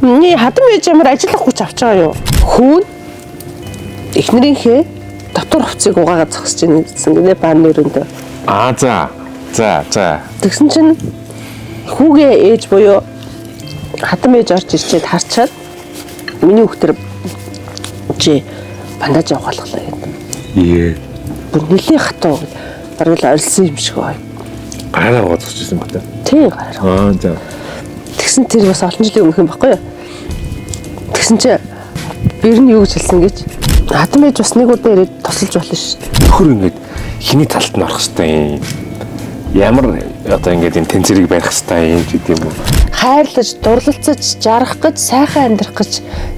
Миний хадам ээж ямар ажиллах хүч авч байгаа юу? Хүүн эхнэрийнхээ дотор хувцсыг угаагаад зогсож байна гэсэн гинэ бааны өрөөндөө. За. Тэгсэн чинь хүүгээ ээж буюу хадам ээж орж ирчээд харчаад миний хүүхдэр чи бандаж явуулгалаа гэдэг. Бүр нэлийн хатуу бараг л орилсон юм шиг бай. Гараараа гоцчихсан бата. Тийм гараараа. За. Тэгсэн тэр бас олон жилийн өмнөх юм баггүй юу? Тэгсэн чи бэр нь юу гэж хэлсэн гэж хадам ээж бас нэг удаа ирээд тосолж болно ш. Нөхөр ингэж хиний талд нь орох хэвээр юм. Ямар одоо ингэж энэ тэнцэрийг барих хэвээр юм ч гэдэм үү. Хайрлаж, дурлалцаж, жаргах гэж, сайхан амьдрах гэж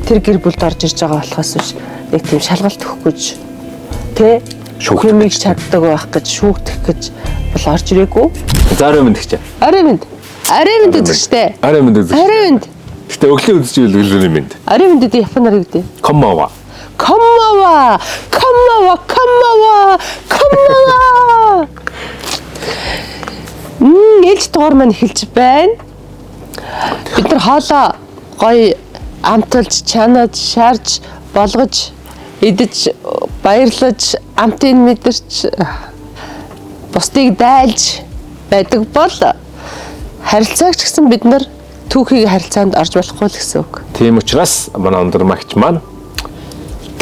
тэр гэр бүлд орж ирж байгаа болохоос биш. Нэг тийм шалгалт өгөх гэж тэ шүүхмийг чаддаг байх гэж шүүгдэх гэж бол орж ирээгүй. За арай мэд гэж. Арай мэд үзэжтэй. Арай мэд үзэж. Арай мэд. Гэтэ өглөө үзчихвэл өглөөний мэд. Арай мэд гэдэг японоор гэдэг. Коммава. Ээлж дугаар маань эхэлж байна. Бид нар хоолоо гоё амталж, чанаж, шаарж, болгож, идэж, баярлаж, амтыг мэдэрч, бусдыг дайлж байдаг бол харилцаагч гэсэн бид нар түүхийг харилцаанд орж болохгүй л гэсэн үг. Тийм учраас манай өндөр магч маань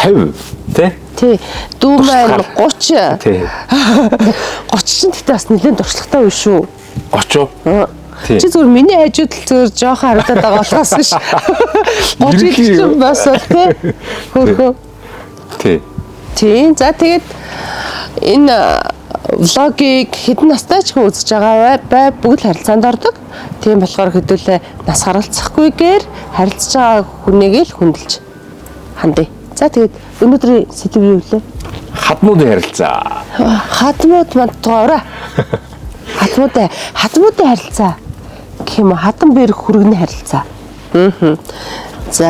50 тий дүү маань 30 тий 30 чинь тэгтээ бас нэлээд дуршлагтай үе шүү. 30 тий чи зүгээр миний хажууд л зүгээр жоохон харагдаад байгаа болохоос биш 30 чинь бас тий хөрхөө тий за тэгээд энэ влогийг хэдэн настай ч хүн үзэж байгаа бай бүгд харилцаанд ордог. Тийм болохоор хэдүүлээ нас харилцахгүйгээр харилцаж байгаа хүнийг л хүндэлж хандъя. За тэгээд өнөөдрийн сэдв юу вэ? Хадмуудын харилцаа. Хадмууд мантуураа. Хадмуудын харилцаа. Гэх юм хадам бэр хүргэн харилцаа. За.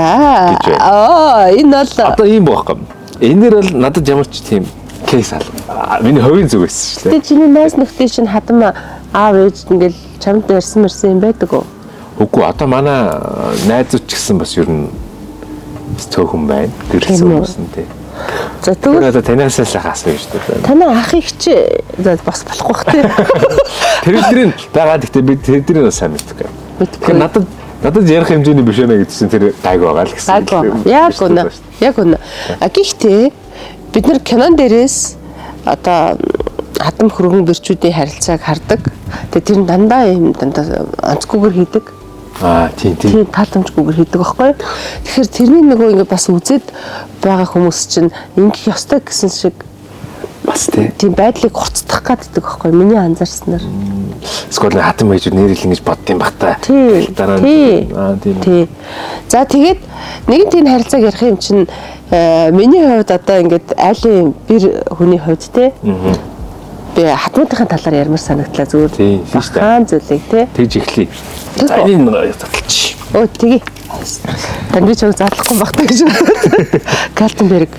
Энэ бол одоо ийм байхгүй. Энээр бол надад ямар ч тийм кейс аа. Миний хувийн зүг байсан шүү дээ. Тэ чиний найз нөхдөд чинь хадам аав ээж ингээл чамд ярьсан юм байдаг уу? Үгүй одоо манай найзууд ч гэсэн бас ер нь цөөхөн байна. Гэрэлсэн хүмүүс нь тий. За тэгвэл одоо танаас л асууя шүү дээ. Танаа ахыг чи бас болохгүй бах тий. Тэр байгаа гэхдээ би тэрдэрийг бас сайн мэддэг. Надад ярих хэмжээний биш байна гэдсэн тэр гайг байгаа л гэсэн. Яг үнэ. Гэхдээ бид нар кинон дээрээс одоо хадам хөргөн бэрчүүдийн харилцааг хардаг. Тэгээ тэр нь дандаа онцгүйгээр хийдэг. Тийм таалдамжгүйгээр хийдэг байхгүй. Тэгэхээр тэрний нөгөө ингээ бас үзээд байгаа хүмүүс чинь ингэх ёстой гэсэн шиг бас тийм байдлыг хурцдах гэдэг байхгүй. Миний анзаарснаар. Эсвэл хадам ээжүүд нэрэл ингэж боддсон баг та. Тийм. За тэгээд нэгэн тийм харилцааг ярих юм чинь миний хувьд одоо ингээд айлын бэр хүний хувьд те би хадмуудын талаар ярмаар санагдлаа зүгээр. Хаан зүйлийг те. Тэгж эхлэе. За энэ задлчих. Өө тгий. Танд ч задлахгүй багтаа гэж. Калтенберг.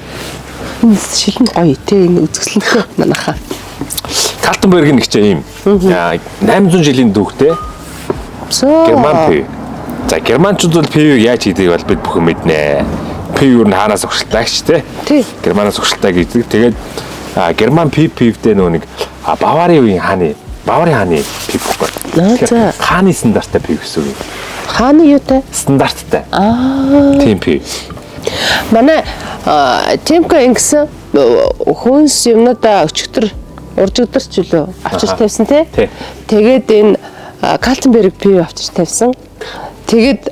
Шилэн гоё те энэ үзэсгэлэнтэй манайхаа. Калтенбергийн нэг ч юм. 800 жилийн дүүхтэй. Герман пив. За германчууд бол пивийг яаж хийдэг бол бид бүхэн мэднэ. Пив юу н хаанаас өгшөлтэй ч те. Германаас өгшөлтэй гэдэг. Тэгээд герман пивтэй нөө нэг Баварын хааны пив байхгүй. Хааны стандарттай пив гэсэн үг. Хааны юутай? Стандарттай. Тийм пив. Манай Темко ингэсэн хүнс юмнуудаа өчигдөр уржигдэрч үлээ авчирч тавьсан тий. Тэгээд энэ Калтенберг пив авчирч тавьсан. Тэгээд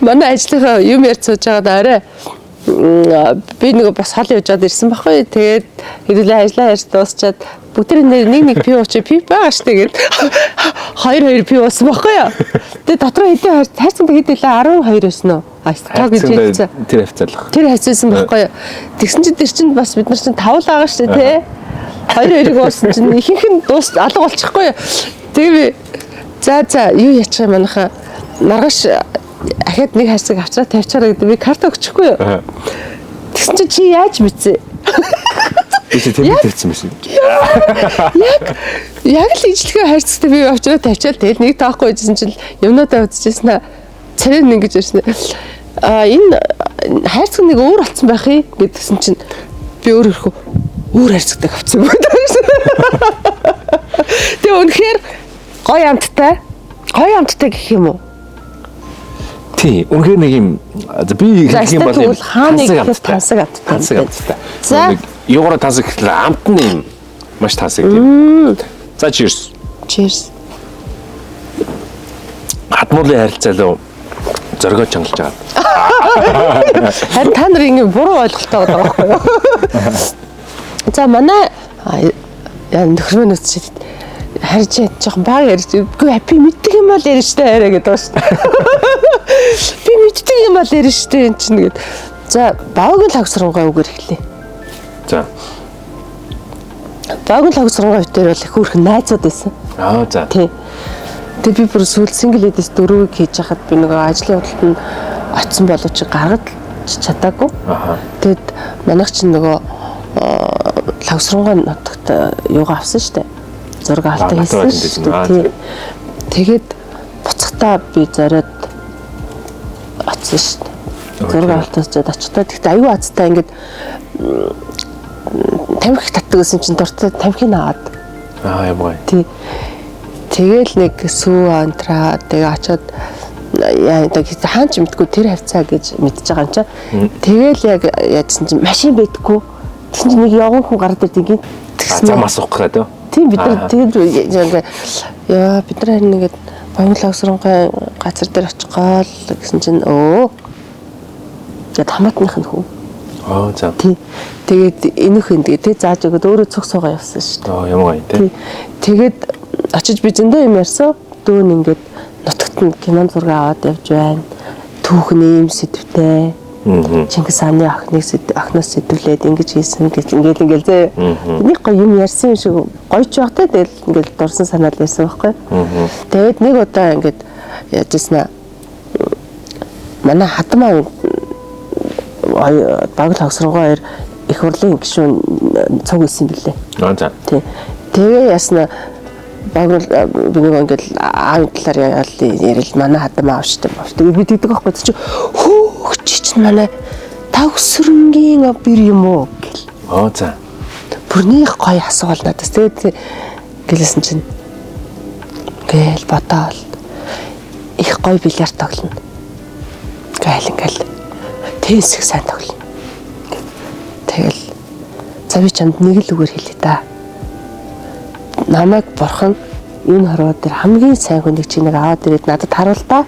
манай ажлынхаа юм ярьж сууж байгаад арай би нэг бас хол явж аваад ирсэн байхгүй. Тэгээд хэдүүлээ ажиллаа ярьж дуусчаад бүгдээ нэг пив уучих пив байгаа штэ гэд 2 пив уусан байхгүй юу. Тэгээд дотроо хэдийн хайрцанд хэдүүлээ 12 өснө үү. Тоо гэж хэлсэн. Тэр хавцсан байхгүй юу. Тэгсэн чинь тэр чинь бас бид нар чинь тавл байгаа штэ тий. 2-2-ыг уусан чинь ихэнх нь дуус алга болчихгүй юу. Тэгээ би за юу яачих юм манайхаа маргааш ахад нэг хайрцаг авчраа тавьчаараа гэдэг би карта өгчихгүй юу. Тэгсэн чинь чи яаж мэдсэн? Би тэмдэг тавьсан байсан. Яг л ижлэгээ хайрцагтай би авчраа тавьчаал тэгэл нэг таахгүй байсан чинь юмнуудаа үзчихсэн аа. Царай нэг гэж ирсэн. Энэ хайрцаг нэг өөр болсон байх юм гэдгсэн чинь би өөр хайрцагтай авчихсан байна. Тэгээ үнэхээр гоё амттай гэх юм уу? Тий, үнэхээр нэг юм би хэлэх юм бол тансаг амттай. За юугаар тансаг гэхэл амт нь юм маш тансаг тийм. За cheers. Cheers. Хатмуулын харилцаа лөө зоргоо чангалж байгаа. Харин та нар ингэ буруу ойлголттой байгаа байхгүй юу? За манай нөхөр минь үсчихэд харж жоохон баг ярьж үгүй би мэддэг юм бол ярьж штэ арай гэдэг байна шүү дээ. Би мэддэг юм бол ярьж штэ энэ чинь гээд. За багын лагсрангай үгээр эхлэе. За. Багын лагсрангай үгээр бол их хөрхэн найзууд байсан. За. Тий. Тэгээ би бүр сүүл single ladies дөрөвийг хийж хахад би нөгөө ажлын худалд нь очсон боловч гаргаж чадаагүй. Тэгэд манайх чинь нөгөө лагсрангай нутагт юугаа авсан штэ. Зураг авалтаа хийсэн шүү дээ. Тэгээд буцахтаа би зориод очсон шүү дээ. Зураг авалтаа очихдаа тэгтээ аюу азтай ингээд тамхи татдаг гэсэн чинь дуртай тамхиг аваад. Юм гоё. Тэгэл нэг сүү антраа тэгээ очиод яа хаан ч мэдгүй тэр хавцаа гэж мэдчихэж байгаа юм чинь. Тэгэл яг яадсан чинь машин байдаггүй. Тэгсэн чинь нэг явган хүн гараад ирдэг. Зам асуух гэдэг. Тийм бид нар тэгээд яа бид нар харин ингээд Банглагсрангай газар дээр очих гол гэсэн чинь тэгээд хамаатных нь хөө. За. Тэгээд энийх юм тэгээд зааж өгöd өөрөө цог суугаа явсан шүү дээ. Юм гоё тий. Тэгээд очиж би зөндөө юм ярьсан. Дүүн ингээд нутагт нь кинон зураг аваад явж байна. Түүхэн ийм сэдвтэй. Чингис хааны охноос сэдвлээд ингэж хийсэн гэж ингээл зөө. Нэг гоё юм ярьсан юм шиг гоёч багтай тэгэл ингээл дурсан санаал байсан байхгүй. Тэгээд нэг удаа ингээд яжсэн манай хатмаа баг лагсрангай их хурлын гишүүн цуг исэн билээ. За. Тэгээ ясна баг би нэг ингээл аав талаар ярил манай хатмаа авчтай. Би тэгдэг байхгүй чи хөөгч чинь манай тавсрынгийн бэр юм уу гэл. За. Бүрнийх гоё асуувал надаас тэгээд гэлсэн чинь гээл бодоол их гоё бильярд тоглоно. Ингээл тенсик сайн тоглоно. Тэгэл за би чамд нэг л үгээр хэлээ та. Намайг бурхан энэ хорвоо дээр хамгийн сайн хүнийг чи нэг аваад ирээд надад харуул та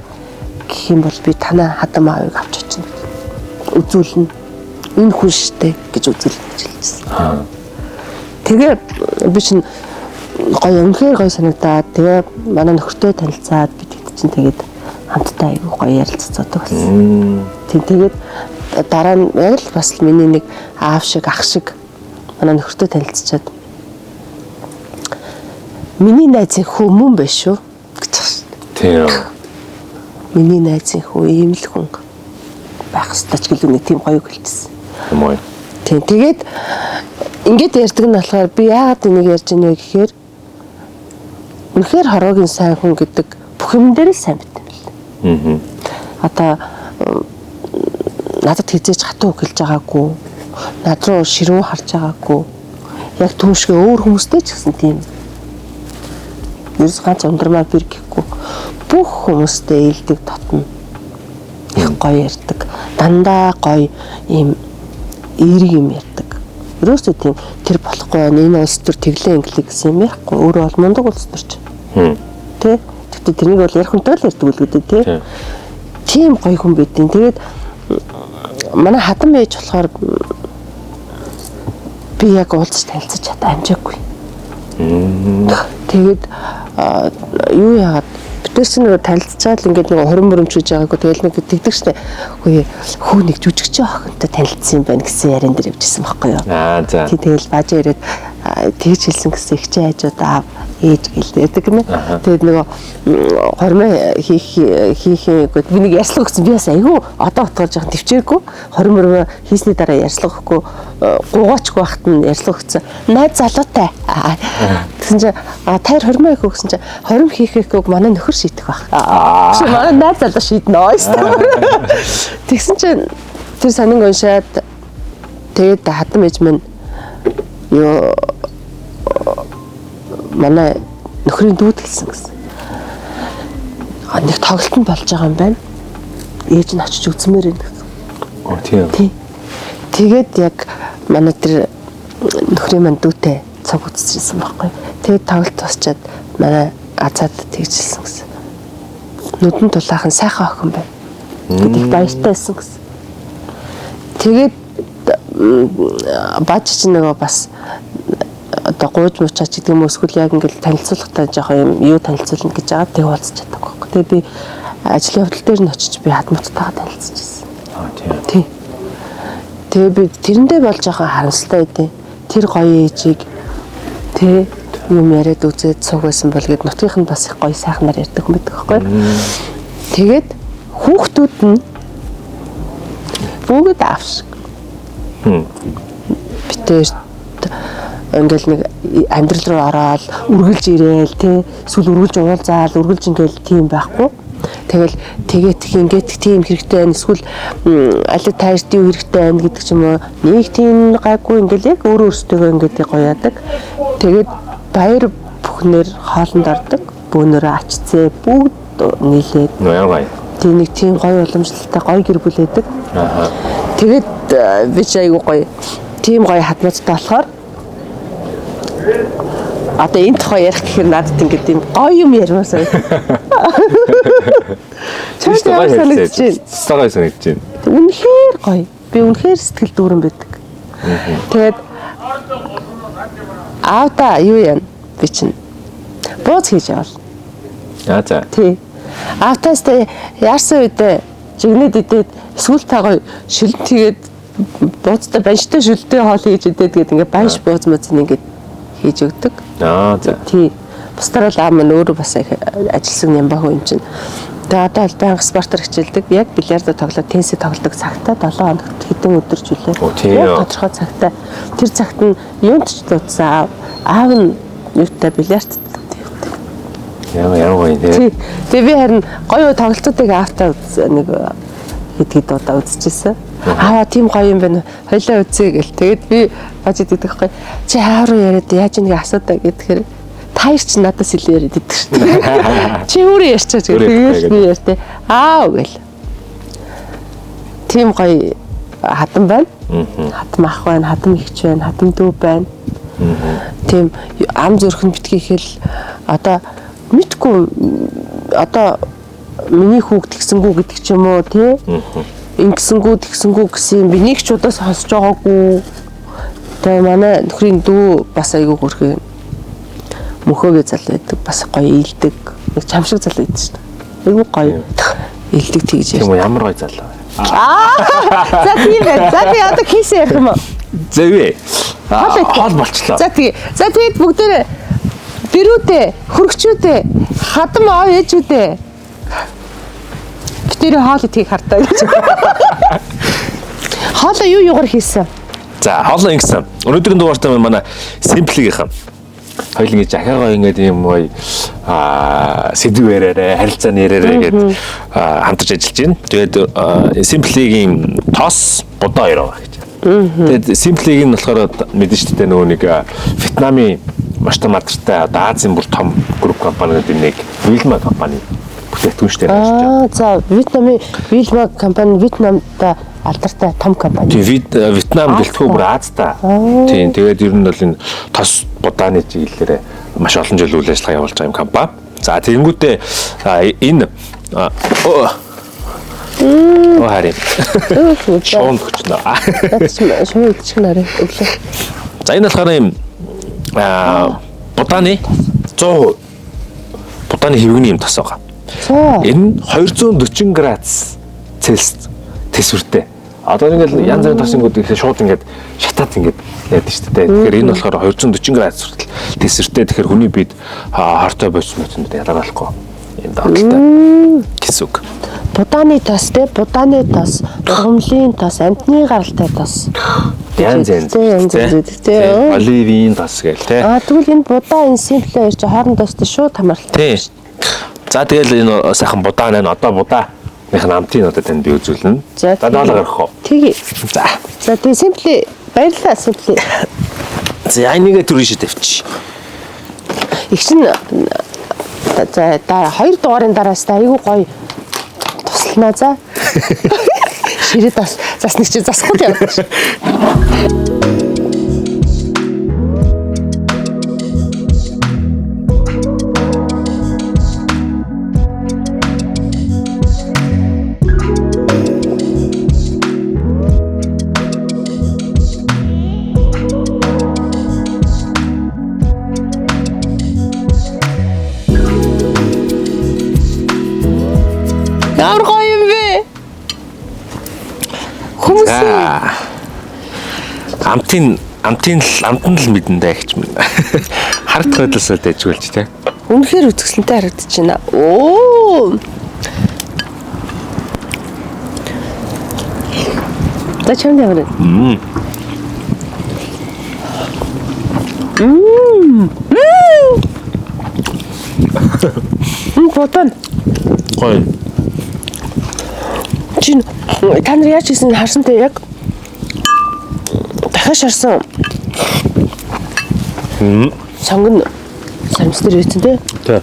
гэх юм бол би танаа хадам аавыг авч очино. Үзүүлнэ. Энэ хүн штэ гэж үзүүлнэ гэж хэлсэн. Тэгээ би чинь гоё үнэхээр гоё санагдаад тэгээ манай нөхөртөө танилцаад бид чинь тэгээд хамтдаа айгүй гоё ярилцдаг болсон. Тэгээд дараа нь яг л бас миний нэг аав шиг ах шиг манай нөхөртөө танилцчаад миний найзын хүү мөн биш шүү гэж байна. Тийм. Миний найзын хүү ийм л хүн байх ёстой ч гэлээ нэг тийм гоё хэлчихсэн. Юм уу? Тийм. Тэгээд ингээд ярьдаг нь болохоор би яагаад энийг ярьж байна вэ гэхээр үнэхээр хорвогийн сайн хүн гэдэг бүх юм дээр л сайн байт юм байна. Одоо надад хизээч хатуу хэлж байгаагүй. Над руу ширүүн харж байгаагүй. Яг түүшгээ өөр хүмүүстэй ч гэсэн тийм. Ерөөс ганц ундрмаа бэр гэхгүй бүх хүмүүстэй ээлдэг татна. Их гоё ярьдаг. Дандаа гоё ийм эерэг юм ярьдаг. Ерөөсөө тийм тэр болохгүй байна. Энэ улс төр тэглээ инглээ гэсэн юм яахгүй. Өөрөө бол мундаг улс төрч. Тэ? Тэгтээ тэрнийг бол ярих хүнтэй л ярьдаг үлгүүдээ тий. Тийм гоё хүн байдیں۔ Тэгээд манай хатан ээж болохоор би яг уулзч танилцаж чадаа амжаагүй. Тэгээд юу яагаад бидээс нэг танилцчаад л ингээд нэг 20 мөрөмчж байгаагүй тэгэл нэг тэгдэг штэ. Хөөе хүү нэг жүжигч охинтой танилцсан юм байна гэсэн яриан дээр явжсэн байхгүй юу. За. Тэгэл баажаа ирээд тэгж хэлсэн гэсэн ихчээ хажууд аав ээж гэлдээдэг гэнэ. Тэгээд нөгөө хормоо хийхэд би нэг ярьслага өгсөн. Би бас айгүй одоо утгаар жоохон төвчээргүй. Хормоо хийсний дараа ярьслага өгөхгүй гуугаачгүй байхад нь ярьслага өгсөн. Найз залуутай. Тэгсэн чинь таяр хормоо хийх гэсэн чинь хором хийхээгүй манай нөхөр шийдэх байх. Чи манай найз залуу шийднэ оо. Тэгсэн чинь тэр сонин уншаад тэгээд хатам ээж минь ёо манай нөхрийн дүүд хэлсэн гэсэн. Нэг тоглолтод болж байгаа юм байна. Ээж нь очиж үзмээр байна гэсэн. Тийм. Тэгээд яг манай тэр нөхрийн манд дүүтэй цаг үзчихсэн байхгүй. Тэгээд тоглолт тусчаад манай азаад тэгжилсэн гэсэн. Нүдэн тулаахан сайхан охин байна. Гэт их баяртай байсан гэсэн. Тэгээд бааж чинь нөгөө бас одоо гууж муучаач гэдэг юм уу эсвэл яг ингээл танилцуулгатай жоохон юм юу танилцуулна гэж байгаа тэг уулзч чаддаг байхгүй. Тэгээ би ажлын явдал дээр нь очиж би хадмуудтайгаа танилцчихсан. Тийм. Тэгээ би тэрэндээ болж байгаа харамсалтай байдیں۔ Тэр гоё ээжийг тэг юм яриад үзээд цугбайсан бол гээд нутгийнх нь бас их гоё сайхнаар ярьдаг юм байдаг байхгүй. Тэгээд хүүхдүүд нь бүгд аавшиг. Битээр ингээл нэг амьдрал руу ороод үргэлж ирээл тий эсвэл үргэлж уулзаал үргэлж ингээл тийм байхгүй. Тэгэл тэгээд ингээд тийм хэрэгтэй байна эсвэл аль таард юу хэрэгтэй байна гэдэг ч юм уу нэг тийм гайгүй ингээл яг өөр өөртөө ингээд гоё яадаг. Тэгээд баяр бүхнээр хоолнд ордог. Бөөнөрөө ачцээ бүгд нийлээд. Яагаад? Тийм нэг тийм гоё уламжлалтай гоё гэр бүл байдаг. Тэгээд би ч айгу гоё тийм гоё хадмуудтай болохоор одоо энэ тухай ярих гэхээр надад ингээд юм гоё юм ярмаасаа. Чамд гоё санагдаж байна. Үнэхээр гоё. Би үнэхээр сэтгэл дүүрэн байдаг. Тэгээд аавда юу яа би чинь бууз хийж явал. За. Тий. Аавтаастай яарсан үедээ жигнэд идээд эсвэл та гоё шилэн тэгээд бууцтай банштай шүлтэй хоол хийж идээд гээд ингээд банш бууз мөц ингээд хийж өгдөг. За. Тий. Бусдаар л аав маань өөрөө бас ажилласан юм баг юм чинь. Тэгээ одоо бол байнга спортоор хичээлдэг. Яг бильярдо тоглоод теннис тоглодог цагтаа 7 хоногт хэдэн өдөр жилээ. Тодорхой цагтаа тэр цагт нь юунд ч дуудсан аав нь юутай бильярд Яа тий. Тэгээ би харин гоё тоглолтуудыг аавтаа нэг хэд удаа үзчихсэн. Тийм гоё юм байна. Хойлоо үзье гэл. Тэгээд би бажид идэх байхгүй. Чи аав руу яриад яаж нэг асуудаа гэхээр таяр чи надаас илүү яриад идэх шүү дээ. Чи өөрөө ярьчаач гэх. Тэгээд би ярьтээ. Гэл. Тийм гоё хатан байна. Хатан ах байна, хатан ихч байна, хатан дүү байна. Тийм ам зөрхөнд битгий хэл одоо мэдгүй одоо миний хүүхд тэгсэнгүү гэдэг ч юм уу тий ингэсэнгүү тэгсэнгүү гэсэн би нэг ч удаас сонсож байгаагүй. Тэгээ манай нөхрийн дүү бас айгүй хөрхөө мөхөөгээ зал байдаг бас гоё ийдэг нэг чамшиг зал байдаг шүү дээ. Айгүй гоё ийдэг тэгж ярьж. Тийм ямар гоё залуу. За тийм байна. За би одоо хийсэн ярих юм уу? Зэвэ. Хоол болчлоо. За тэгээд бүгдээрээ дэрүүдээ, хөргчүүдээ, хадам аав ээжүүдээ битэрээ хоол идэхийг хардаа гэж. Хоолоо юу юугаар хийсэн? За, хоолоо ингэсэн. Өнөөдрийн дугаартаа манай Simple-ийнхэн хоёулын гэж ахиагаа ингээд юм гоё сэдв яраарэ, харилцааны яраарэ гэдэг хамтарч ажиллаж байна. Тэгээд Simple-ийн тоос будаа яраа гэж. Тэгээд Simple-ийг нь болохоор мэдэн шүү дээ нөгөө нэг Вьетнамын маш том алдартай одоо Азийн бүр том групп компаниудын нэг Wilma компани бүтээгдэхүүн штэ ажиллаж байна. За Вьетнамын Wilma компани Вьетнамда алдартай том компани. Вьетнам гэлтгүй бүр Азтай. Тийм тэгээд ер нь бол энэ тос будааны чиглэлээр маш олон жил үйл ажиллагаа явуулж байгаа юм компани. За тэгэнгүүтээ энэ харин шоунд хүчнэ. Шоунд хүчнэ өглөө. За энэ болохоор юм будааны 100% будааны хэвгний юм тос байгаа. Энэ 240 градус Цельс тэсвэртэй Одоо ингээл янз бүрийн тосингууд их шууд ингээд шатаад ингээд яадаг шүү дээ. Тэгэхээр энэ болохоор 240 градус хүртэл тесвэртэй. Тэгэхээр хүний биед хортой боцмод ялгаалахгүй юм даадлаа гэсэн үг. Будааны тос те, будааны тос, ургамлын тос, амтны гаралтай тос. Янз те. Оливийн тос гээл те. Тэгвэл энэ будаа энэ симплээ ирж хоорондоостой шууд хамааралтай. За тэгэл энэ сайхан будаа нэ одоо будааных намтын одоо танд би үзүүлнэ. За даалга гарах уу? Тэгээ. За тэгээ симплээ баярлалаа симплээ. За энийг түрэн шид тавьчих. Их чинь за 2 дугаарын дараас та айгүй гоё туслана за. Ширээ засны чи засахгүй явах. Ямар гоё юм бэ? Хүмүүс амтын л мэдэн даа гэж минь. Харт хөдөлсөд дэжгүүлж те. Үнэхээр үзэсгэлэнтэй харагдаж байна. Оо. Тачаан ямар вэ? Потон. Гоё. Чин та нар яаж хийсэн харсан те яг дахиад шарсан. Сонгон сармстэр үйсэн те. Тэ.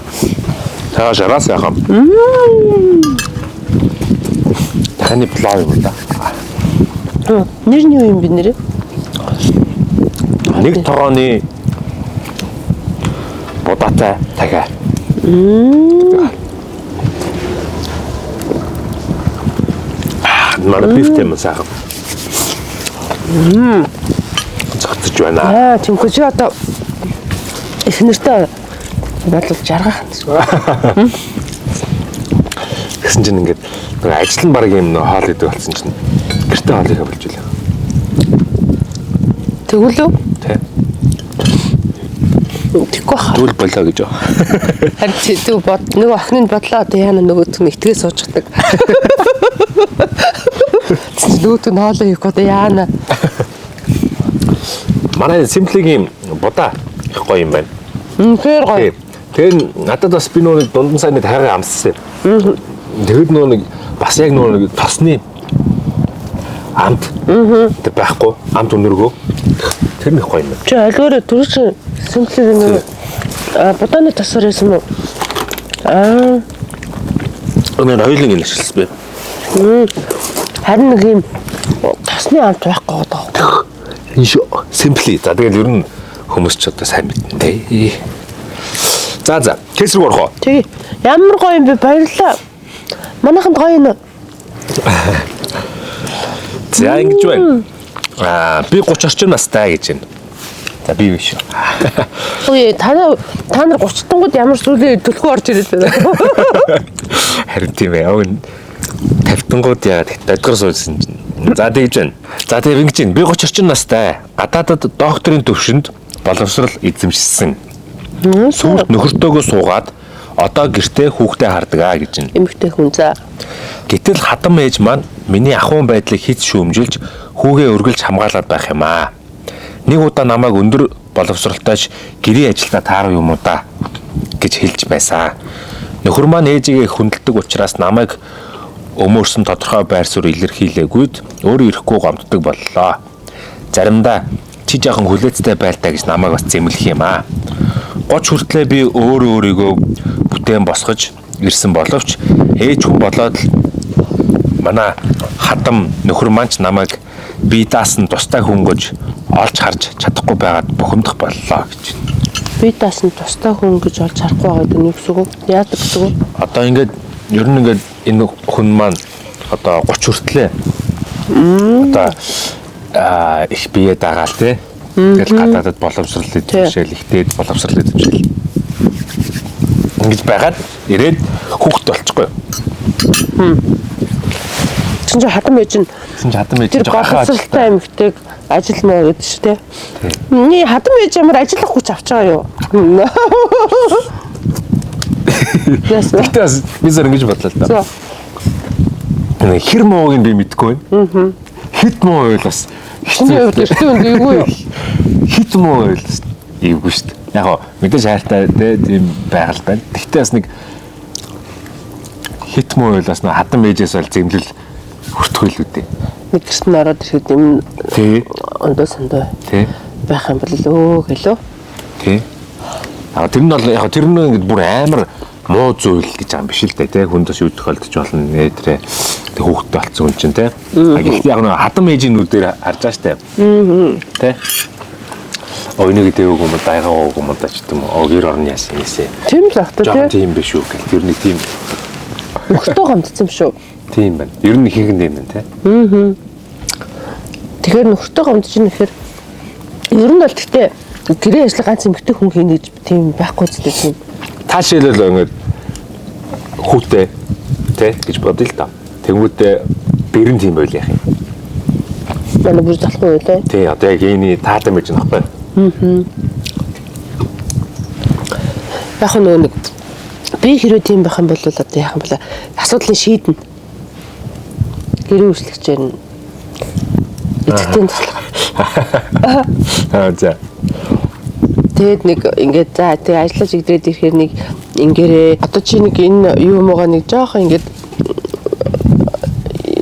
Таа шараас яхам. Таны плав юм да. Нэр нь юу юм бэ нэрээ? Нэг тооны бодаатай тага. Мара бифтэй юм сайхан. Зогтож байна. Тэмхүү чи одоо их нэртэй бодлоо жаргах. Гэсэн чинь ингээд ажил нь баг юм нөө хоол идэв болсон чинь гэртээ хоол ихэ болж үлээ. Тэгвэл үү? Тэ. Тэггүй хаа. Тэгвэл болоо гэж байна. Харин тэг нөгөө охины бодлоо одоо яана нөгөөт нь итгээ суучдаг. Нөгөөт нь хоолоо хийх одоо яана. Манай симплигийн будаа их гоё юм байна. Үнэхээр гоё. Тэгээ надад бас би нөгөө дундан сайн нэг хайгаа амссан. Тэгэд нөгөө бас яг нөгөө тосны амт тэг байхгүй амт өнөргөө тэр нэг гоё юм. Чи алгаараа түрүүч симплигийн нөгөө будааны тосоор байсан уу? Өнөр хоёулын инэшилс бэ. Харин нэг юм тосны амт байхгүй одоо. Энэ шүү симпли. За тэгэл ер нь хүмүүс ч одоо сайн мэднэ дээ. За кейс рүү орох уу? Тэг. Ямар гоё юм бэ? Баярлалаа. Манайханд гоё юм. За ингэж байна. Би 30 орчим настай гэж байна. За би биш. Ой та нар 30 тунгууд ямар зүйлээ төлхөө орж ирээд байна. Харин тийм ээ. 50 тунгууд яагаад дадгар суулсан чинь. За тэгж байна. За тэгээ ингэж байна. Би 30 орчим настай. Гадаадад докторийн төвшөнд боловсрал эзэмшсэн. Сүүлд нөхөртөөгөө суугаад одоо гэртээ хүүхдээ хардаг гэж байна. Эмэгтэй хүн за. Гэтэл хадам ээж маань миний ахуйн байдлыг хит шүүмжилж хүүгээ өргөлж хамгаалаад байх юм аа. Нэг удаа намайг өндөр боловсралтайч гэрийн ажилдаа таарав юм уу да гэж хэлж байсан. Нөхөр маань ээжигээ хүндэлдэг учраас намайг өмөрсөн тодорхой байр суурь илэрхийлээгүйд өөрөө ирэхгүй гомддог боллоо. Заримдаа чи жоохон хүлээцтэй байлтаа гэж намайг бас зэмлэх юм аа. 30 хүртлээр би өөрийгөө бүтээн босгож ирсэн боловч ээж хүн болоод л манай хадам нөхөр маань ч намайг би даасан тустай хүн гэж олж харж чадахгүй байгаад бухимдах боллоо гэж. Би даасан тустай хүн гэж олж харахгүй байгаа гэдэг нь юу гэсэн үг? Яадаг гэсэн үг? Одоо ингээд ер нь ингээд энэ хүн маань одоо 30 хүртлээ одоо их бие дагаал те. Тэгэл гадаадад боловсрал эзэмшээл ихтэйд боловсрал эзэмшээл. Ингэж байгаад ирээд хүүхэд болчихгүй. Тэгсэн чинь хатан байж нь тэр гахалтай эмэгтэйг ажил маа гэдэг шүү дээ. Миний хатан байж ямар ажиллах хүч авч байгаа юу? Тэгтээс би зөв ингэж бодлоо л да. Хэр мууг нь би мэдэхгүй байна. Хит муу байл бас чиний хувьд эртний үнд эйгүй юу? Хит муу байл эйгүй шүү дээ. Яг мэдээж хайртай тийм байгаль байна. Тэгтээ бас нэг хит муу байл бас нэг хатан мэйжээс бол зэмлэл хүртгүүлүү дээ. Нэг гэрт нь ороод ирэхэд юм ондоо сандаа байх юм бол өө гэлөө. Тий. Тэр нь бол яг тэр нь ингэ бүр амар муу зүйл гэж юм биш л дээ тий. Хүндээс юу тохиолдож болно нээтрээ тэг хүүхдтэй болсон хүн чинь тий. Гэхдээ яг нэг хатан мэйжийн нүдээр харж байгаа штэ. Тий. Ойныг дэвэг юм дайгаа ууг юм да ч гэдэм гэр орны яасан юмсэ. Тийм л ахтай тий. Тийм биш үү гэх тэр нэг тийм өгтөө гомдсон шүү. Тийм байна. Ер нь хийх юм байна тий. Тэгэхээр нөхөртөө гомдож ийн гэхээр ер нь бол гэхдээ гэрээ ажил ганц эмэгтэй хүн хийнэ гэж тийм байхгүй ч тийм. Таашаалал ингээд хүүтэй тий гэж бодъё л та. Тэнгүүдээ бэрэн тийм байл яах юм. Манай бүр залахгүй байлаа. Тий одоо яг энэ таатай мэж нөхгүй. Яг нэг би хэрвээ тийм байх юм бол одоо яах юм бэ? Асуудлыг шийднэ. Гэрээ үйлчлэгчээр нь эцэгтэй туслах. За. Тэгэд нэг ингээд за тэг ажиллаж игдрээд ирэхээр нэг ингээрээ одоо чи нэг энэ юу муугаа нэг жоох ингээд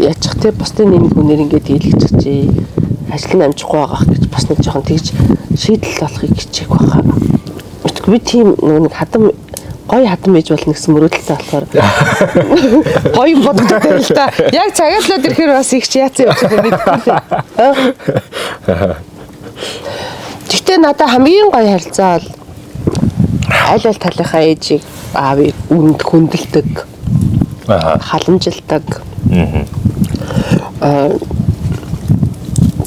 яачих те бусдын нэг хүнээр ингээд дийлэгчээ ажил нь амжихгүй байгаах гэж бас нэг жоохон тэгж шийдэл болохыг хичээх байхаа. Би тийм нэг хадам гоё хадам байж болно гэсэн мөрөөдөлтэй болохоор гоё боддог л та. Яг цагаатлаад ирэхээр бас их ч яац юм чи мэдгүй. Гэхдээ надад хамгийн гоё харилцаа бол аль аль талынхаа ээжийг аавыг үүнд хүндэлдэг. Халамжилдаг.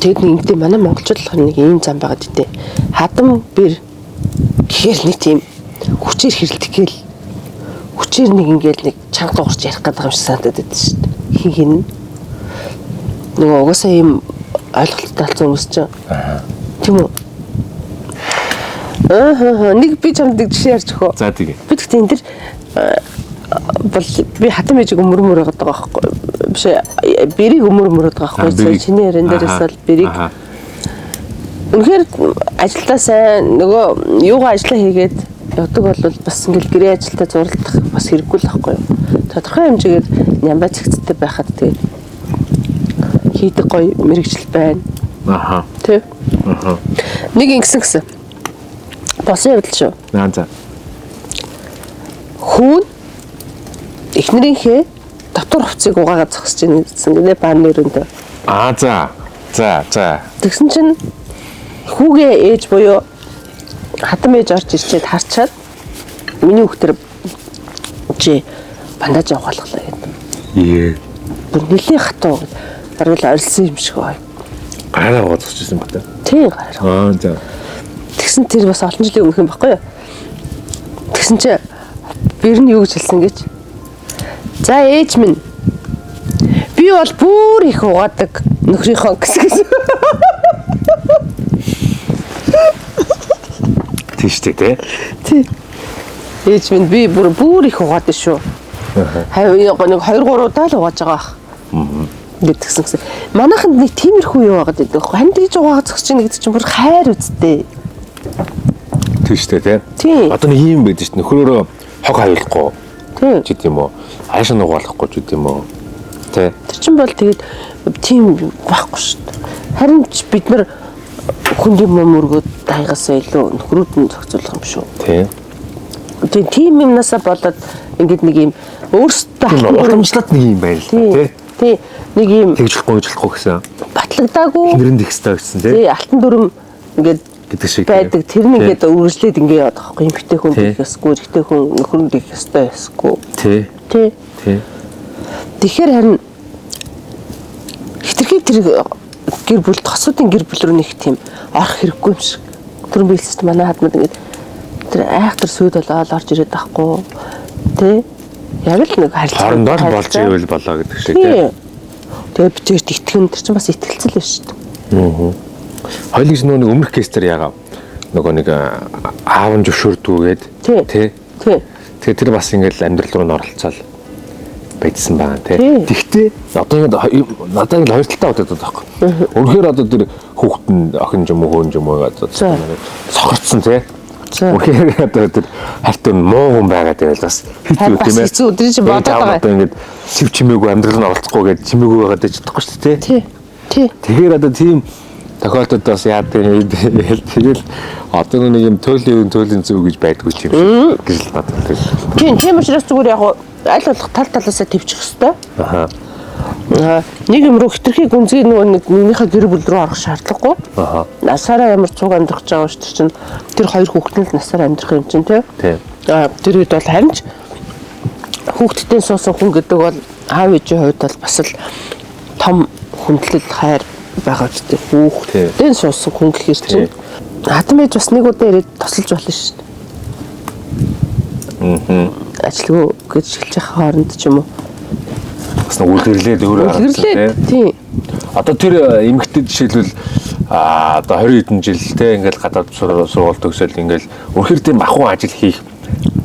Тэгэд нэгдээ манай монголчууд нэг ийм зам байгаад дээ. Хадам бэр гэхээр нэг тийм хүчээр хэрэлдэхгээл хүчээр нэг ингээл нэг чанга дуурч ярих гэдэг юм шиг санагдаад байдаг шүү дээ. Хин нөгөө угаасаа ийм ойлголттой болсон хүмүүс чинь. Тийм үү? Нэг би чамд нэг жишээ ярьж өгөө. За тийм. Би тэгтээ энэ дэр бол би хатан мэжиг өмөр байгаа байхгүй. Биш бэрийг өмөр байгаа байхгүй. Чиний яран дээрээс бол бэрийг үнэхээр ажилдаа сайн нөгөө юугаа ажиллаа хийгээд явдаг бол бас ингээл гэрээ ажилдаа зурлах бас хэрэггүй л байхгүй. Тодорхой хэмжээгээр нямбай цэгцтэй байхад тэгээд хийдэг гоё мэрэгжил байна. Тэ. Нэг ингэсэн. Босон явдал шүү. За. Хүн эхнэрийнхээ дотор хувцсыг угаагаад зогсож ийн гэсэн гинэ баан нэрөндөө. За. Тэгсэн чинь хүүгээ ээж буюу хатан ээж орж ирчээд харчаад миний хүүхдэр чи бандаж явуулгалаа гэдэг. Бүр нэлээ хатуу баруул орилсон юм шиг бай. Гараа гоцчихсан бата. Тийм гараа. За. Тэгсэн тэр бас олон жилийн өмнөх юм баггүй юу? Тэгсэн чи бэр нь юу гэж хэлсэн гэж. За ээж минь. Би бол бүр их угаадаг нөхрийнхөө гэсэн. Тийштэй тий. Тий. Ээж минь би бүр их угаадаг шүү. Хаяа нэг 2-3 удаа л угааж байгаа ах. Гэтгсэн. Манайханд нэг тиймэрхүү юу байгаад байдаг. Хань тэгж угаагаад зогсож ийн гэдэг чинь бүр хайр үсттэй. Тийштэй тий. Одоо нэг юм байдаг шүү дээ. Нөхрөөрөө хог хавилахгүй. Тий. Ч гэдэм үү. Хайшаа нугаалахгүй ч гэдэм үү. Тий. Тэр чинь бол тэгээд тийм байхгүй шүү дээ. Харин ч бид нар хүндийн мөргөд дайгасаа илүү нөхрүүд нь зохицуулах юм шүү. Тий. Тэгээд тийм юмнасаа болоод ингээд нэг юм өөрсдөө уламжлалт нэг юм байна л тий. Тий. Нэг юм тэгжлэхгүй гэсэн. Батлагдаагүй. Нэрэн дихстэй гэсэн тий. Тий, алтан дүрм ингээд гэдэг шиг байдаг. Тэр нь ингээд үргэлжлээд ингээд яваад байгаа юм. Эмэгтэй хүн хийхсгүй, эрэгтэй хүн нөхөр хийх ёстой эсвэл. Тий. Тэгэхээр харин хитрхи тэр гэр бүл тосуудын гэр бүл рүү нэг тийм орох хэрэггүй юм шиг. Тэр биелсэж манай хадмад ингээд тэр айхтар сүйд болоод орж ирээд байхгүй. Тий. Яг л нэг харилцаа хоорондоо болж ивэл болоо гэдэг шиг тий. Тэгээ бичээрт итгэн тэр чинь бас итгэлцэл биш шүү дээ. Хоёулыг нэг өмнөх кестер ягаа нөгөө нэг аав нь зөвшөөрдгүйгээд тий. Тэгээ тэр бас ингээл амьдрал руу оролцоод байжсан байна тий. Тэгтээ одоо ингээд надад ингээл хоёр талтай бодоод байгаа байхгүй. Үнэхээр одоо тэр хүүхэд нь охин юм уу хөөн юм уу гэдэг сохорцсон тий. Үнэхээр одоо тэр харт нь муу хүн байгаа дээр бас хэцүү тийм ээ. Хэцүү тэр чинь бодоод байгаа. Одоо ингээд сэв чимээгүй амьдрал нь оролцохгүй гэдэг чимээгүй байгаа дэж чадахгүй шүү дээ тий. Тэгэхээр одоо тийм тохиолдолд бас яадаг юм тэгэл одоо нэг юм төлөв зөв гэж байдгүй ч юм шиг гэж л боддог. Тийм учраас зүгээр яг аль болох тал талаасаа төвчих хэвээр. Нэг юм руу хитрхи гүнзгий нөгөө нэгнийхээ гэр бүл рүү орох шаардлагагүй. Насаараа ямар цуг амьдрах гэж байгаа шүү чинь тэр хоёр хүүхдэн л насаараа амьдрах юм чинь тий. Тэр үед бол харин ч хүүхдтэй суусан хүн гэдэг бол аав ээжийн хувьд бол бас л том хүндлэл хайр байгаа ч тий. Хүүхдтэй суусан хүн гэхэр чинь хатан байж бас нэг удаа ирээд тосолж болно шүү дээ. Ажилгүй гэж хэлж явах хооронд ч юм уу. Бас үлгэрлээд өөрөө харагдсан тий. Одоо тэр эмэгтэй жишээлбэл одоо 20 хэдэн жилтэй ингээл гадаад сургууль төгсөөл ингээл үнэхээр тийм бахуун ажил хийх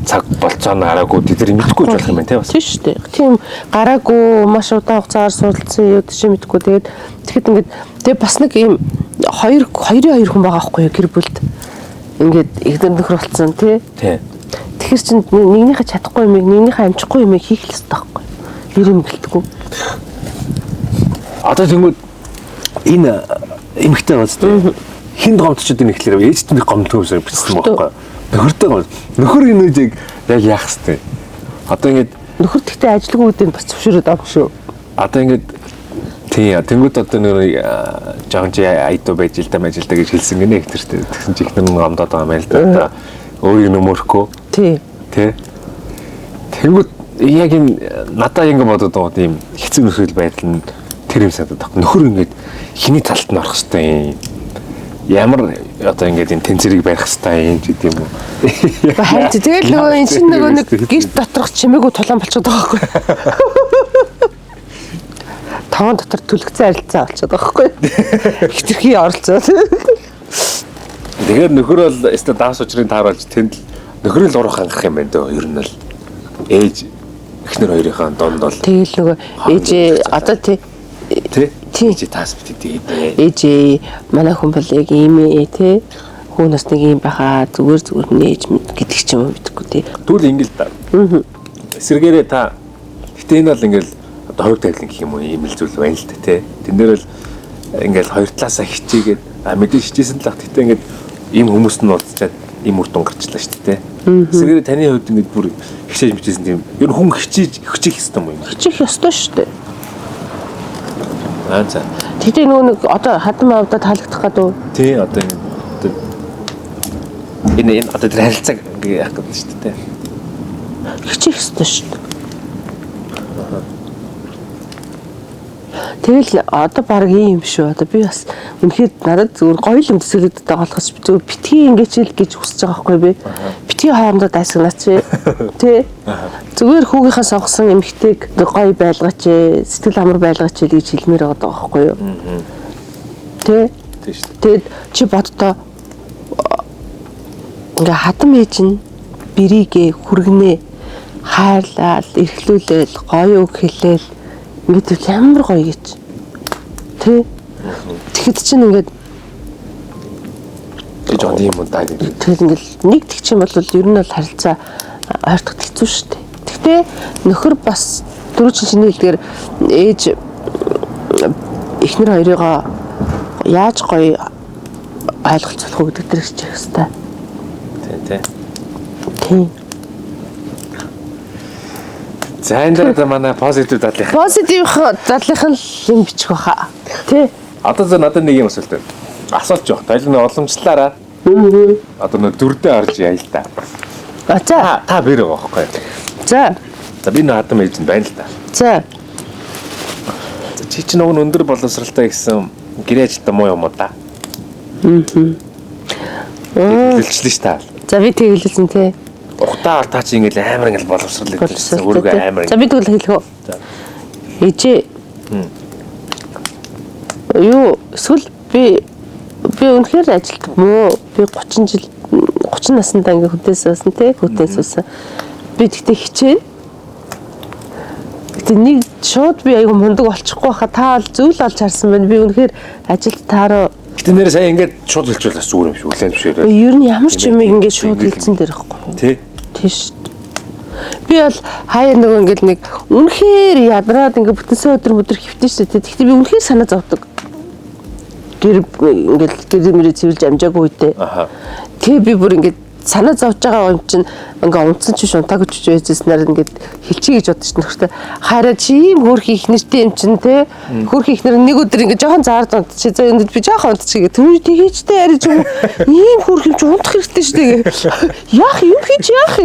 цаг болцооно гараагүй тэр мэдхгүй ч болох юм байна тий бас. Тийм шүү дээ. Тийм гараагүй маш удаан хугацаагаар суралцсан юу тийш мэдхгүй тэгээд тэгэхэд ингээд тэгээ бас нэг юм хоёр хүн байгаа байхгүй юу гэр бүлд. Ингээд ихдэр нөхөр болцсон тий. Тэгэхээр чинь нэгнийхээ чадахгүй юмыг нэгнийхээ амжихгүй юмыг хийх л ёстой байхгүй. Нэр юм гэлтгүү. Одоо тэгмүүд энэ эмэгтэй гоц тий. Хинд гомдчод энэ ихлээр ээжтэй нэг гомдгоосоор бичсэн байхгүй. Нөхөртэй гомд. Нөхөр энэ үеийг яг яах хэвтэй. Одоо ингээд нөхөр тэгтээ ажилгүй үедээ бас зөвшөөрөд авах шүү. Одоо ингээд тий тэнгууд одоо нэг жоохон чи айдуу байж л та гэж хэлсэн гинэ ихтэй. Тэгсэн чи ихнэр нь гомдоод байгаа юм л да. Өөрийг нөмөрөхгүй. Тий. Тэнгууд яг энэ надаа ингэ бодоод байгаа тийм хэцүү нөхцөл байдал нь тэр юм санагдаад байна. Нөхөр ингээд хиний талд нь орох хэвтэй юм. Ямар одоо ингээд энэ тэнцэрийг барих хэвтэй юм ч гэдэм үү. Харин тэгэл нөгөө энэ чинь нөгөө нэг гэрт доторх чимээгүй тулаан болчиход байгаа байхгүй. Таван дотор түлхцэн арилцаа болчиход байгаа байхгүй. Хитрхи оролцоо. Тэгэхээр нөхөр бол өстө давс учрын тааруулж тэнд нөхрийн л урах хангах юм байна дөө. Ер нь л ээж эхнэр хоёрынхаа донд бол тэгэл нөгөө ээж одоо тий ээж таас битээ. Ээж манай хүн бол яг ийм ээ тий. Хүүнээс нэг юм байхаа зүгээр нээж гэдэг ч юм уу мэдхгүй тий. Түл ингээл та. Эсэргээрээ та гэтээ энэ бол ингээл одоо хувь тавилан гэх юм уу ийм л зүйл байна л да тий. Тэн дээр л ингээл хоёр талаасаа хичээгээд мэдээж хичээсэн талах гэтээ ингээд ийм хүмүүс нь уулзчаад ийм үр дүн гарчлаа шүү дээ. Эсвэргээр таны хувьд ингээд бүр хичээж мичээсэн тийм ер нь хүн хичээж хичээх ёстой юм. Хичээх ёстой шүү дээ. За. Тэгтээ нөгөө нэг одоо хадам авдаа таалагдах гэдэг. Тий одоо энэ одоо тэр харилцааг ингээ яах гэдэг шүү дээ. Хичээх ёстой шүү дээ. Тэгэл одоо баг ийм шүү. Одоо би бас үнэхээр надад зүгээр гоё юм төсөөлөд байгаа болохоос зүгээр битгий ингэж л гэж хүсэж байгаа байхгүй би. Битгий хоорондоо дайсагнаач. Тэ. Зүгээр хүүгийнхаа сонгосон эмэгтэйг гоё байлгаач, сэтгэл амар байлгаач гэж хэлмээр байгаа байхгүй юу? Тэ. Тэгэд чи боддоо ингээ хатам ээж нь бэрийгээ хүргэнэ хайрлал, эрхлүүлэл, гоё үг хэлээл ингээд ямар гоё гэж. Тэ. Тэгэхэд чинь ингээд гэж одоо юм удаа гэдэг. тэгэл ингээд нэг тэгч юм бол ер нь бол харилцаа ойртох хэцүү шүү дээ. Гэхдээ нөхөр бас 4 жилийн хэлдгээр ээж эхнэр хоёрыгоо яаж гоё ойлголцох уу гэдэг дээр хичээх хэрэгтэй. Тий. За энэ дээр манай позитив дадлах. Позитив дадлахын юм бичих баха. Тий. Одоо зөв надад нэг юм асуулт байна. Асуулт жоох. Тайлбар уламжлалаараа. Одоо нэг дөрдөө орж яа л та. За. Та бэр байгаа байхгүй. За. За би нэг хатам ээж байна л та. За. Чи чинь нөгөө өндөр боловсралтай гэсэн гэрээ ажилтаа муу юм уу та? Хэлчихлээ ш та. За би тэгэлсэн тий. Ухтаа таа чи ингээл амар ингээл боловсрал идэлсэн. Өөрийгөө амар. За би тэгвэл хэлэх үү. За. Ээжээ. юу эсвэл би үнэхээр ажилт мөө би 30 наснда ингээ хүнээс уусан тий хүнээс уусан. Би тэгтээ хичээн. Гэтэ нэг шууд би аягүй мундаг болчихгүй хаа та зүйл олж харсан байна. Би үнэхээр ажилд таараа. Гэтэ нэрээ сая ингээд шууд хэлчихвэл зүгээр юм шиг үлэн бишээрээ. Ер нь ямар ч юм ингээд шууд хэлсэн дээр ихгүй. Тий. Тийш. Би бол хаяа нөгөө ингээд нэг үнэхээр ядраад ингээд бүтэнсээ өдөр хөвтөн штэ. Тэгтээ би үнэхээр санаа зовдөг. Гэр ингээд гэрмэрээ цэвэрлж амжаагүй үедээ. Тэг би бүр ингээд санаа зовж байгаа юм чинь ингээ унтсан ч биш унтаагүй ч байжснаар ингээд хэлчихье гэж бодож нөхөртөө хараа чи ийм хөөрхи их нэртэй юм чинь те хөөрхи их нэр нэг өдөр ингээ жоохон заард унтчих заа энэ би жоохон унтчих гээ түр тийчтэй арай ч юм ийм хөөрхи юм чи унтах хэрэгтэй шүү дээ яах юм хийж яах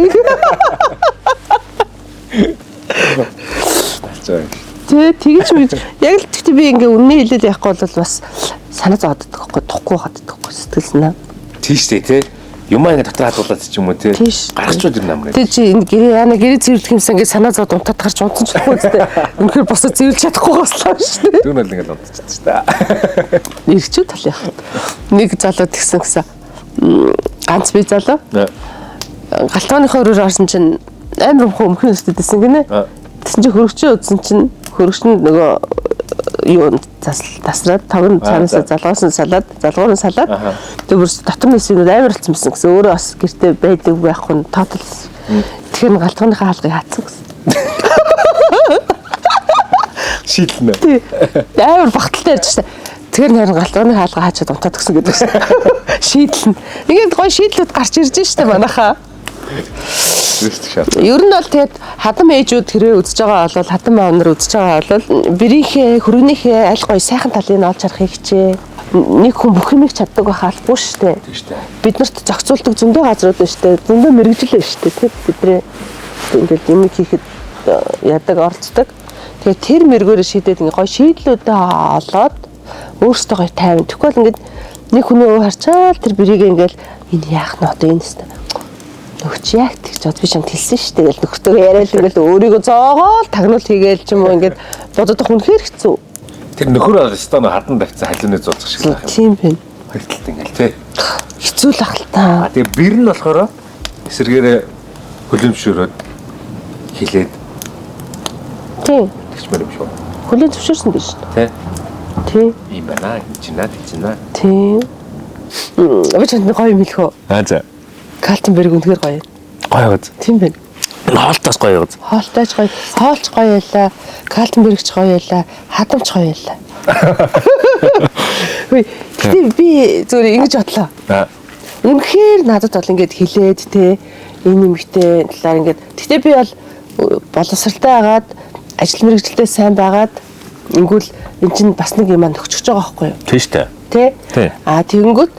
тэгэж би яг л тэгтээ би ингээ үнэ хэлээд яахгүй бол бас санаа зовдөг байхгүй тухгүй гаддаг байхгүй сэтгэлснаа тийштэй те юм ингэ дотор хадуулаад ч юм уу те гаргачуул юм намраа. Тэг чи энэ гэрээ цэвэрлэх юмсан ингээ санаа зовд унтаад гарч унтсан ч болохгүй үстэй. Үнэхээр босоо цэвэрлж чадахгүй гослоо шүү дээ. Дүүнэл ингэ унтчихсан шүү дээ. Ирчүү тал яах. Нэг залуу тэгсэн гэсэн. Ганц би залуу. Галтгооныхоо өрөөр орсон чинь амар өмхөн өсдөд байсан гинэ. Тэгсэн чи хөрөгчөө үзсэн чинь хөрөгчөнд нөгөө юу тасраад таван цаанаас залгуусан салаад тэгвэрс дотор нэсийг амар болсон гэсэн өөрөө бас гэртээ байдаг байх хүн тоотол тэгэхээр галтгооныхаа хаалгыг хаацсан гэсэн шийдлэнэ амар багталтай ярьж штэ тэгэхээр нэр галтгооны хаалгаа хаачаад унтаад гсэн гэдэг шээ шийдлэн ингээд гоё шийдлүүд гарч ирж штэ манайхаа ер нь бол тэгээд хадам ээжүүд хэрэг үзэж байгаа бол хадам аав нар үзэж байгаа бол бэрийнхээ хөрөөнийхөө аль гоё сайхан талыг олж харахыг хичээ. Нэг хүн бүх юмыг чаддаг байх албагүй шүү дээ. Биднэрт зохицуулдаг зөндөө газрууд байна шүү дээ. Зөндөө мэрэгжил байна шүү дээ. Бидний ингээд юм хийхэд ядаг орцдог. Тэгээд тэр мэргөөрөө шийдээд ингээ гоё шийдлүүдээ олоод өөрсдөө гоё тайван. Тэгвэл ингээд нэг хүний өө харчаал тэр бэрийг ингээл энэ яах нь одоо энэ хэвээр нөхч яг тэгж бод би чамд хэлсэн шүү дээ. Нөхтөө яриад ингээл өөрийгөө зоогоол тагнуул хийгээл ч юм уу ингээд бодох үнэхээр хэцүү. Тэр нөхөр өстөө хадан тавьсан халууны зулцах шиг байх Тийм юм. байна. Хоёрталт ингээл тий. Хэцүү л ах л та. Тэгээ бэр нь болохоор эсэргээрээ хөлөмшөөрөөд хилээд Тийм. тэгч мэр юм шүү. Хөлийн зөвшөөрсөн биш үү? Тий. Тийм. Ийм байна. Чинаа тэгчнаа. Тийм. Өвч энэ гоё юм хэлэх үү? За. Калтенберг үнэхээр гоё. Гоё гоц. Тийм байна. Хоолтоос гоё гоц. Хоолтойч гоё, хоолч гоё байлаа, Калтенбергч гоё байлаа, хадамч гоё байлаа. Хөөе, би зүгээр ингэж бодлоо. Үнэхээр надад бол ингэж хилээд те энэ юмхтэй талаар ингэж. Гэтэ би бол боловсралтай агаад, ажил мэргэжилтэй сайн байгаад ингүүл эн чинь бас нэг юм нөхчөж байгаа байхгүй юу? Тийм шүү дээ. Тий. Тэгэнгүүт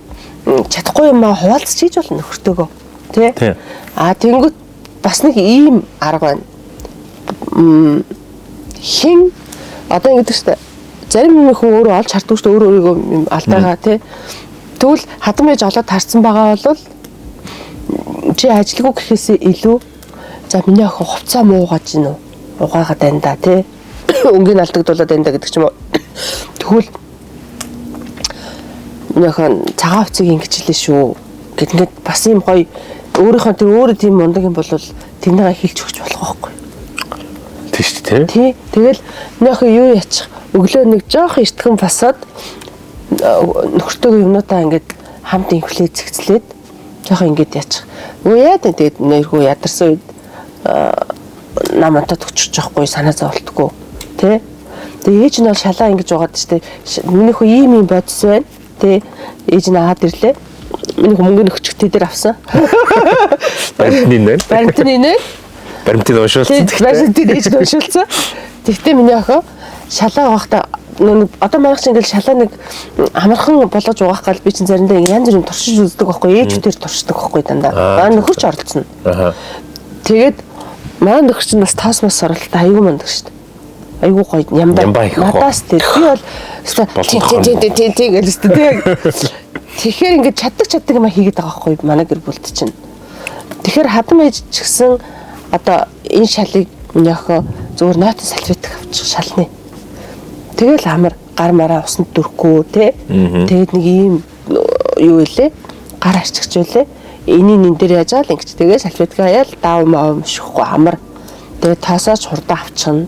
чадахгүй юм хуваалцаж хийж болно нөхөртөөгөө. Тий. Тэгэнгүүт бас нэг ийм арга байна. Хин одоо ингэдэг шүү дээ. Зарим хүн өөрөө олж харддаг шүү дээ. Өөрийгөө юм алдаагаа тий. Тэгвэл хадам ээж олоод харсан байгаа бол чи ажилгүй гэхээсээ илүү за миний охин хувцаа муугаж гин үү? Угаагаад байна да тий. Өнгийн алдагдуулаад байна да гэдэг ч юм уу. Тэгвэл миний охин цагаан хувцыг ингэж хэлээ шүү. Гэт ингээд бас юм гоё өөрийнхөө тэр өөрөө тийм мундаг юм бол тэрнийгээ хэлж өгч болох байхгүй. Тийм шүү дээ. Тий. Тэгэл миний охин юу яачих өглөө нэг жоох эртхэн босоод нөхөртөөгөө юмнуудаа ингээд хамт инфлэ зэгцлээд жоох ингээд яачих. Өө яа тэгээд нэрхүү ядарсан үед намантад өчөж жоохгүй санаа зовлтгүй. Тий. Тэгээ ээж нь бол шалаа ингэж угаад штэ. Миний хөө ийм бодис байна. Тий. Ээж нь аваад ирлээ. Миний хүмүүнгийн өчгтэй дээр авсан. Баримтны нэ. Баримтны уншуулсан. Баримтны ээж нь уншуулсан. Тэгтээ миний охин шалаа угаахта одоо манайх чинь ингээл шалаа нэг амархан болгож угаах гал би чинь заримдаа янз бүрийн туршиж үздэг байхгүй ээжүүдээр туршдаг байхгүй дандаа. Нөхөрч оролцсон. Тэгээд манай нөхөр чинь бас тоос мос оролттой аюу мундаг шүү дээ. Айгуу гоё ямбай. Надаас тий. Би бол тий гэж тий. Тэгэхээр ингээд чаддаг юм хийгээд байгаа байхгүй манай гэр бүлд чинь. Тэгэхээр хадам ээж ч гэсэн одоо энэ шалыг миний охин зүгээр нойтон салфетик авчих шалны. Тэгэл амар гар мараа усанд дүрхгүй те. Тэгээд нэг ийм юу илээ гар арчигч байлээ. Энийг энэ дээр яаж аа л ингэж тэгээ салфетка хаяал даав маав шихгүй амар. Тэгээд таасаач хурдан авчихна.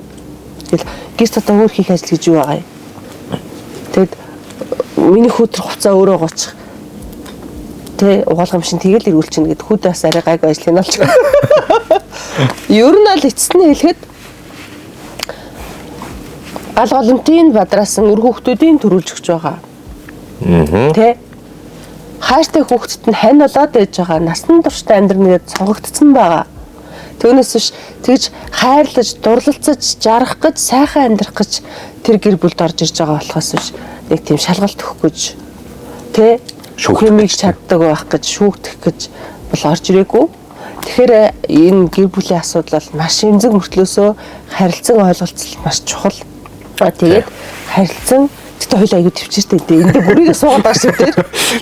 Тэгэл гис татаа өөр хийх ажил гэж юу байгаа юм. Тэгэд миний хүүтэр хуцаа өөрөө гочих. Тэ угаалгам шин тэгэл ирүүлчихнэ гэд хүүд бас арай гайг ажил нь олч. Ер нь аль эцэснээ хэлэхэд гал голомтын бадраасан өр хүүхдүүдийн төрүүлж өгч байгаа. Тэ хайртай хүүхдэд нь хань болоод байж байгаа насан турштай амьдрна гэж сонгогдсон байгаа. Түүнээс биш тэгж хайрлаж, дурлалцаж, жаргах гэж, сайхан амьдрах гэж тэр гэр бүлд орж ирж байгаа болохоос биш нэг тийм шалгалт өгөх гэж тэ шүүхмийг чаддаг байх гэж шүүгдэх гэж бол орж ирээгүй. Тэгэхээр энэ гэр бүлийн асуудал бол маш эмзэг мөртлөөсөө харилцан ойлголцол маш чухал. Тэгээд харилцан тэгтээ хоёул аягүй төвчээртэй дээ. Энд бүрийгээ суугаад байгаа шүү дээ.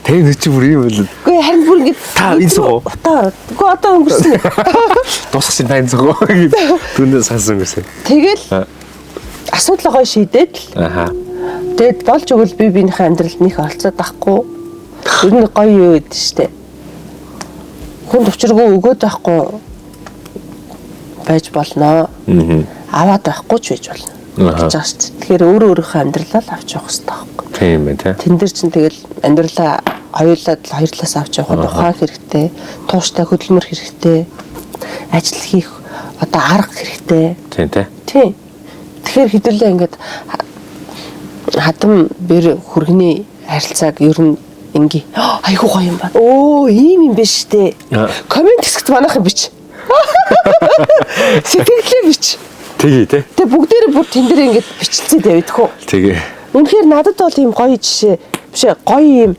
Тэг нэг чи бүр юм бол. Үгүй харин бүр ингэ та энэ суу. Үгүй одоо өнгөрсөн. Дуусах тань зогоо гэдэг. Түүнээ сансан гэсэн. Тэгэл асуудал гоё шийдээд л. Аха. Тэгэд болж өгвөл би биенийхээ амьдралд нөх оролцоод байхгүй. Ер нь гоё юу гэдэг штэ. Хүнд учиргүй өгөөд байхгүй байж болно. Аваад байхгүй ч байж болно. гэж байгаа шүү дээ. Тэгэхээр өөрийнхөө амьдралаа авч явах хэрэгтэй байхгүй. Тийм ээ тий. Тэн дээр чинь тэгэл амьдралаа хоёрлаас авч явах ухаан хэрэгтэй, тууштай хөдөлмөр хэрэгтэй, ажил хийх одоо арга хэрэгтэй. Тийм тий. Тийм. Тэгэхээр хэдүүлээ ингээд хадам бэр хүргэний харилцааг ер нь ингээ айгуу гоё юм байна. Оо ийм юм биш үү? Комент хэсэгт манайхан бич. Сэтгэлээ бич. Тэгээ тий. Тэгээ бүгдээрээ бүр тэн дээр ингээд бичлцээд явдаггүй. Тэгээ. Үнэхээр надад бол ийм гоё жишээ биш ээ. Гоё ийм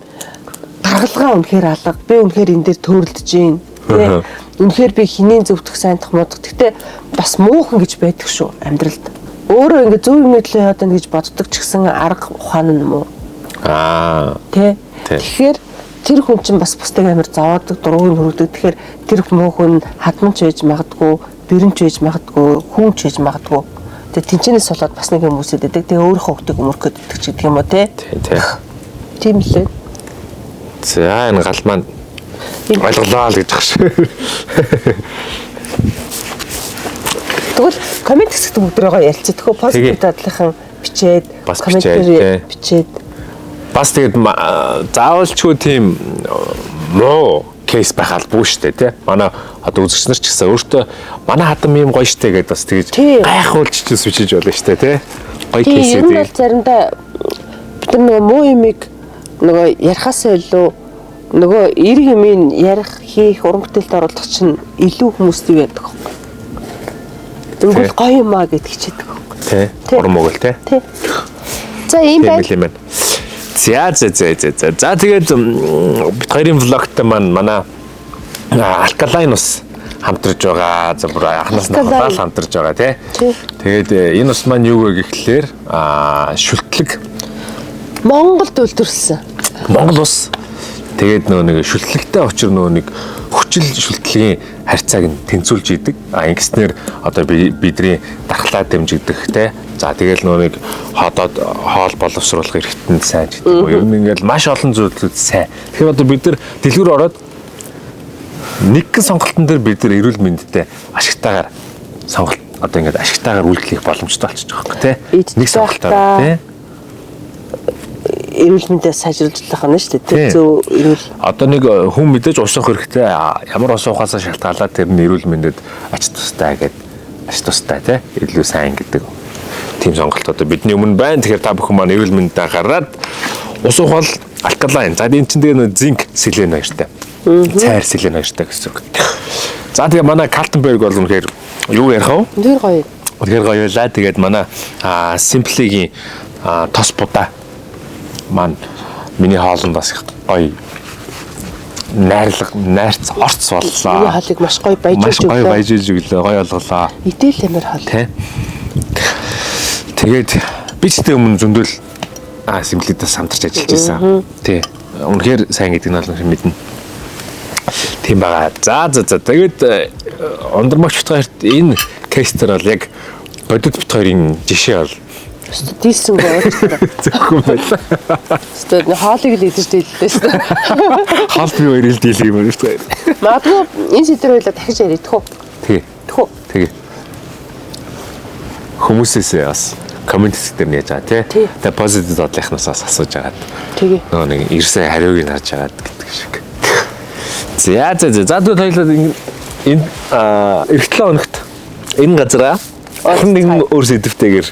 гаргалгаа үнэхээр алга. Би үнэхээр энэ дээр төрөлдөж гин. Тэ. Үнэхээр би хинийн зөвдөх сайнтах модох. Гэтэ бас муухан гэж байдаг шүү амьдралд. Өөрөө ингээд зөв юм төлөө яваад байна гэж боддог ч гэсэн арга ухаан нь муу. Тэ. Тэгэхээр тэр хүн чинь бас бусдыг амар зовоодог, дургуй хөрөдөг. Тэгэхээр тэр муу хүн хадманч байж магадгүй, бэрэмч байж магадгүй, хүнч байж магадгүй. Тэгээ тэнцэнээс болоод бас нэг юм үсэд өгдөг. Тэгээ өөрийнхөө хөвтөг өмөрөхөд өгдөг ч гэдэг юм уу те. Тийм л ээ. За энэ гал маань ойлголоо л гэж байгаа шүү. Тэгвэл комент хэсэгт бүгдрээгаа ярилцдаг. Пост дадлынхан бичээд, комментээр бичээд бас тэгээд заавалчгүй тийм муу кейс байх албагүй шүү дээ тий. Манай одоо үзэгч нар ч гэсэн өөртөө манай хадам юм гоё штэ гэдээ бас тэгэж гайхуулж ч сүчиж болно штэ тий. Гоё кейс үү. Энэ бол заримдаа бид нөгөө муу юмыг нөгөө ярихаасаа илүү нөгөө эерэг юмыг ярих, хийх, уран бүтээлд оруулах чинь илүү хүмүүст юу яадаг вэ? Тэгвэл гоё юм аа гэд хичээдэг байхгүй. Тий. Уран могол тий. Тий. За ийм байна. За тэгээд бид хоёрын влогт маань манай алкалайн ус хамтарж байгаа. За бүр анханаас нь хаваал хамтарж байгаа тий. Тэгээд энэ ус маань юу вэ гэхлээр шүлтлэг Монголд үйлдвэрлэсэн. Монгол ус. Тэгээд нэг шүлтлэгтэй очир нэг хүчил шүлтлийн харьцааг нь тэнцүүлж идэг. Ингэснээр одоо бидний дархлаа дэмжигдэх те. За тэгэл нэг ходоод хоол боловсруулах эрхтэнд сайн ч гэдэг. Ер нь ингээл маш олон зүйлүүд сайн. Тэгэхээр одоо бид нар дэлгүүр ороод нэгэн сонголтын дээр бид нар эрүүл мэндэд ашигтайгаар сонголт одоо ингээд ашигтайгаар үйлдэх боломжтой болчихж байгаа юм те. Нэг сонголтоор те. Эрүүл мэндээ сайжруулах нь шүү дээ. Зөв эрүүл. Одоо нэг хүн мэдээж ус уух хэрэгтэй. Ямар ус уухаасаа шалтгаалаад тэр нь эрүүл мэндэд ач тустай гэдэг. Ач тустай тий. Илүү сайн гэдэг. Тим сонголт одоо бидний өмнө байна. Тэгэхээр та бүхэн маань эрүүл мэндэд гараад ус уухал алкалайн. За энэ чинь тэгээ зинк селен хоёртай. Цайр селен хоёртай гэсэн үг. За тэгээ манай Калтенберг бол үнэхээр юу ярих вэ? Тэр гоё. Тэгэхээр гоё байлаа. Тэгээд манай Simple-ийн тос будаа маань миний хоолнд бас гоё найрц орц боллоо. Миний хоолыг маш гоё баяжуулж өглөө. Маш гоё баяжуулж өглөө. Гоё олголоо. Идэл амар хоол. Тэгээд би ч тэг өмнө зөндөл Simple-дээс хамтарч ажиллаж байсан. Тий. Үнэхээр сайн гэдэг нь бол мэднэ. Тийм байгаа. За тэгээд ундрмагч бит хоёрт энэ кейстер бол яг бодит бит хоёрын жишээ бол Дийсэн гоочтой. Зөвхөн байлаа. Өстөд хоолыг л идэж дийлдээ шүү. Хаалт би хоёр ил дийлэх юм шүү дээ. Магадгүй энэ сэдвэр хоёлаа дахиж ярих уу? Тэгээ. Тэхүү. Тэгээ. Хүмүүсээс бас коммент дээр нээж байгаа тий. Тэгээ позитив бодлынхнаас асууж агаад. Тэгээ. Нөгөө нэг ирсэн хариуг нь харж агаад гэдэг шиг. За тэгвэл хоёлаа энэ эх 7 хоногт энэ газараа хэн нэгэн өөр сэдвтэйгээр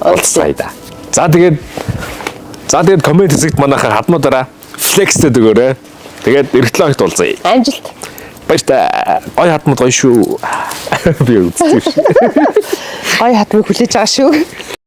олцсая да. За тэгээд коммент хэсэгт манайхаар хадмуудаараа флекстэй дөгөөрэй. Тэгээд эх 7 хоногт уулзъя. Амжилт. Баяртай. Гой хадмууд гоё шүү. Би үзсэн шүү. Гой хатмыг хүлээж байгаа шүү.